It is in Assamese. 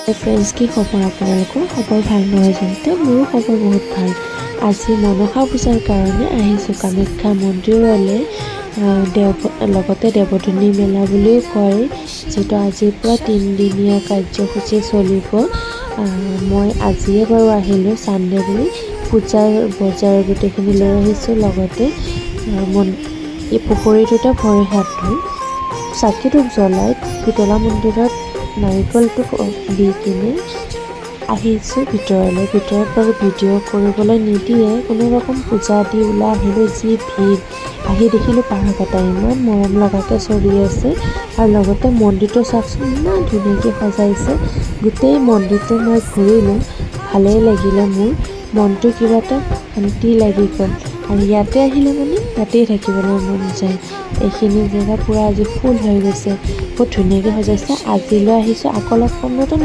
ফ্ৰেণ্ডছ, কি খবৰ আপোনালোকৰ? খবৰ ভাল নহয় জানো? মোৰো খবৰ বহুত ভাল। আজি মনসা পূজাৰ কাৰণে আহিছোঁ কামাখ্যা মন্দিৰলৈ। লগতে দেৱধনী মেলা বুলিও কয়, যিটো আজিৰ পৰা 3 দিনীয়া কাৰ্যসূচী চলিব। মই আজিয়ে বাৰু আহিলোঁ ছানডে বুলি। পূজাৰ বজাৰ গোটেইখিনি লৈ আহিছোঁ। লগতে এই পুখুৰীটোতে ভৰি হাত ধুই চাকি ধূপ জ্বলাই শীতলা মন্দিৰত নাৰিকলটো দি কিনে আহিছোঁ ভিতৰলৈ। ভিতৰত বাৰু ভিডিঅ' কৰিবলৈ নিদিয়ে, কোনো ৰকম পূজা দি ওলাই আহিলোঁ। যি ভিৰ, আহি দেখিলোঁ পাৰক এটা ইমান মৰম লগাকৈ চলি আছে। আৰু লগতে মন্দিৰটো চাওকচোন, ইমান ধুনীয়াকৈ সজাইছে। গোটেই মন্দিৰটো মই ঘূৰিলোঁ, ভালেই লাগিলে। মোৰ মনটো কিবা এটা শান্তি লাগি গ'ল। আৰু ইয়াতে আহিলে মানে ইয়াতেই থাকিবলৈ মন যায়। এইখিনি জেগা পূৰা আজি ফুল হৈ গৈছে, বহুত ধুনীয়াকৈ সজাইছে। আজিলৈ আহিছোঁ, আকৌ লগ পাম নতুন